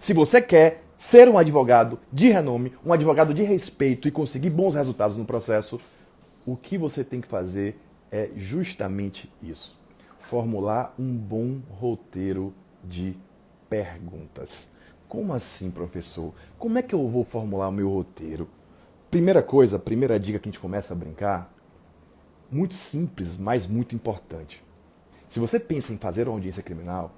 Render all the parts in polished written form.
Se você quer ser um advogado de renome, um advogado de respeito e conseguir bons resultados no processo, o que você tem que fazer é justamente isso. Formular um bom roteiro de perguntas. Como assim, professor? Como é que eu vou formular o meu roteiro? Primeira coisa, primeira dica que a gente começa a brincar, muito simples, mas muito importante. Se você pensa em fazer uma audiência criminal,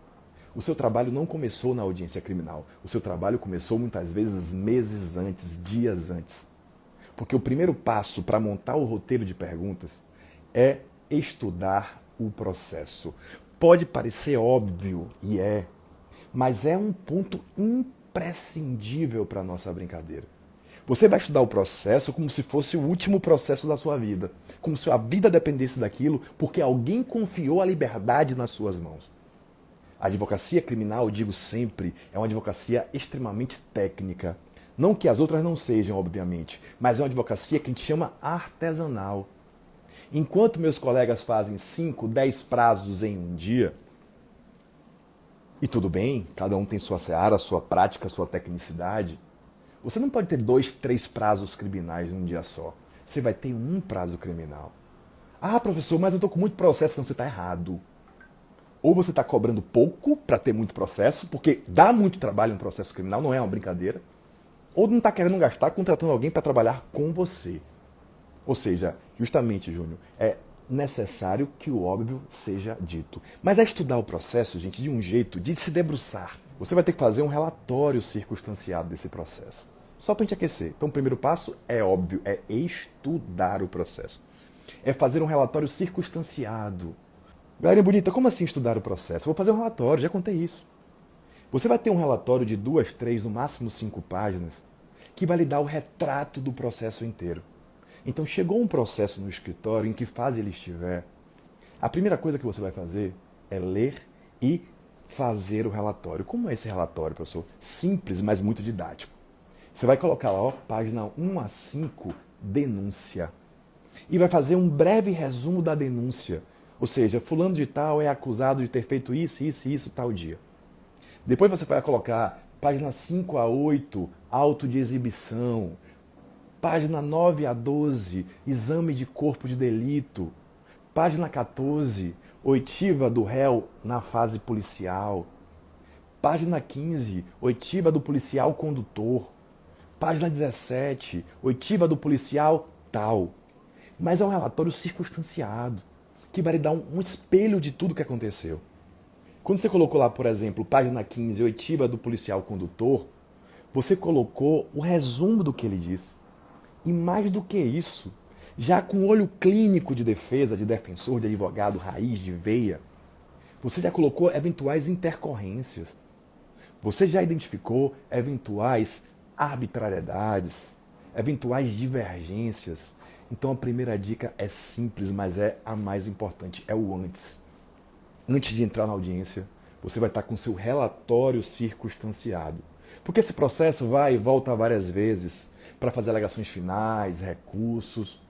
o seu trabalho não começou na audiência criminal. O seu trabalho começou muitas vezes meses antes, dias antes. Porque o primeiro passo para montar o roteiro de perguntas é estudar o processo. Pode parecer óbvio, e é, mas é um ponto imprescindível para a nossa brincadeira. Você vai estudar o processo como se fosse o último processo da sua vida, como se a vida dependesse daquilo, porque alguém confiou a liberdade nas suas mãos. A advocacia criminal, eu digo sempre, é uma advocacia extremamente técnica. Não que as outras não sejam, obviamente, mas é uma advocacia que a gente chama artesanal. Enquanto meus colegas fazem 5, 10 prazos em um dia, e tudo bem, cada um tem sua seara, sua prática, sua tecnicidade, você não pode ter 2, 3 prazos criminais num dia só. Você vai ter um prazo criminal. Ah, professor, mas eu estou com muito processo, então você está errado. Ou você está cobrando pouco para ter muito processo, porque dá muito trabalho um processo criminal, não é uma brincadeira, ou não está querendo gastar contratando alguém para trabalhar com você. Ou seja, justamente, Júnior, é necessário que o óbvio seja dito. Mas é estudar o processo, gente, de um jeito de se debruçar. Você vai ter que fazer um relatório circunstanciado desse processo. Só para a gente aquecer. Então, o primeiro passo é óbvio, é estudar o processo. É fazer um relatório circunstanciado. Galerinha bonita, como assim estudar o processo? Eu vou fazer um relatório, já contei isso. Você vai ter um relatório de 2, 3, no máximo 5 páginas, que vai lhe dar o retrato do processo inteiro. Então, chegou um processo no escritório, em que fase ele estiver, a primeira coisa que você vai fazer é ler e fazer o relatório. Como é esse relatório, professor? Simples, mas muito didático. Você vai colocar lá, ó, página 1 a 5, denúncia. E vai fazer um breve resumo da denúncia. Ou seja, fulano de tal é acusado de ter feito isso, isso e isso tal dia. Depois você vai colocar página 5 a 8, auto de exibição. Página 9 a 12, exame de corpo de delito. Página 14, oitiva do réu na fase policial. Página 15, oitiva do policial condutor. Página 17, oitiva do policial tal. Mas é um relatório circunstanciado, que vai lhe dar um espelho de tudo que aconteceu. Quando você colocou lá, por exemplo, página 15, oitiva do policial condutor, você colocou o resumo do que ele disse. E mais do que isso, já com o olho clínico de defesa, de defensor, de advogado, raiz, de veia, você já colocou eventuais intercorrências. Você já identificou eventuais arbitrariedades, eventuais divergências. Então a primeira dica é simples, mas é a mais importante, é o antes. Antes de entrar na audiência, você vai estar com seu relatório circunstanciado. Porque esse processo vai e volta várias vezes para fazer alegações finais, recursos.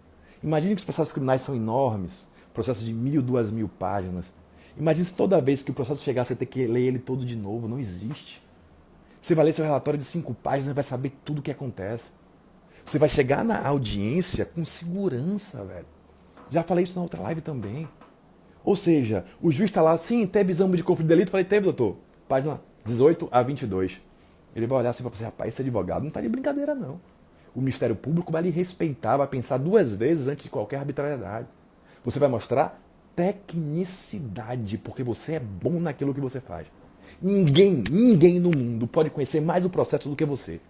Imagine que os processos criminais são enormes, processos de 1.000, 2.000 páginas. Imagine se toda vez que o processo chegar você ter que ler ele todo de novo, não existe. Você vai ler seu relatório de 5 páginas e vai saber tudo o que acontece. Você vai chegar na audiência com segurança, velho. Já falei isso na outra live também. Ou seja, o juiz está lá, sim, teve exame de corpo de delito? Falei, teve, doutor. Página 18 a 22. Ele vai olhar assim e vai falar, rapaz, esse advogado não está de brincadeira, não. O Ministério Público vai lhe respeitar, vai pensar 2 vezes antes de qualquer arbitrariedade. Você vai mostrar tecnicidade, porque você é bom naquilo que você faz. Ninguém no mundo pode conhecer mais o processo do que você.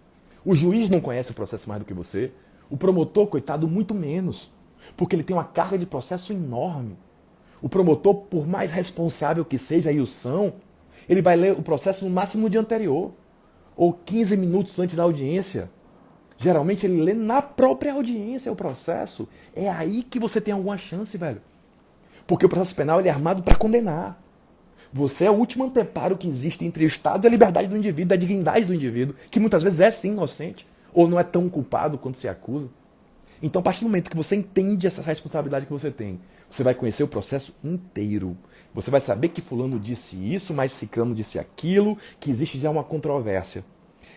O juiz não conhece o processo mais do que você. O promotor, coitado, muito menos. Porque ele tem uma carga de processo enorme. O promotor, por mais responsável que seja, e o são, ele vai ler o processo no máximo no dia anterior. Ou 15 minutos antes da audiência. Geralmente ele lê na própria audiência o processo. É aí que você tem alguma chance, velho. Porque o processo penal ele é armado para condenar. Você é o último anteparo que existe entre o Estado e a liberdade do indivíduo, a dignidade do indivíduo, que muitas vezes é sim inocente, ou não é tão culpado quanto se acusa. Então, a partir do momento que você entende essa responsabilidade que você tem, você vai conhecer o processo inteiro. Você vai saber que fulano disse isso, mas ciclano disse aquilo, que existe já uma controvérsia.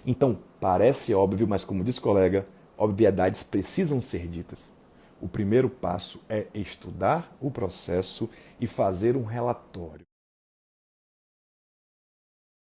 Então, parece óbvio, mas como diz o colega, obviedades precisam ser ditas. O primeiro passo é estudar o processo e fazer um relatório.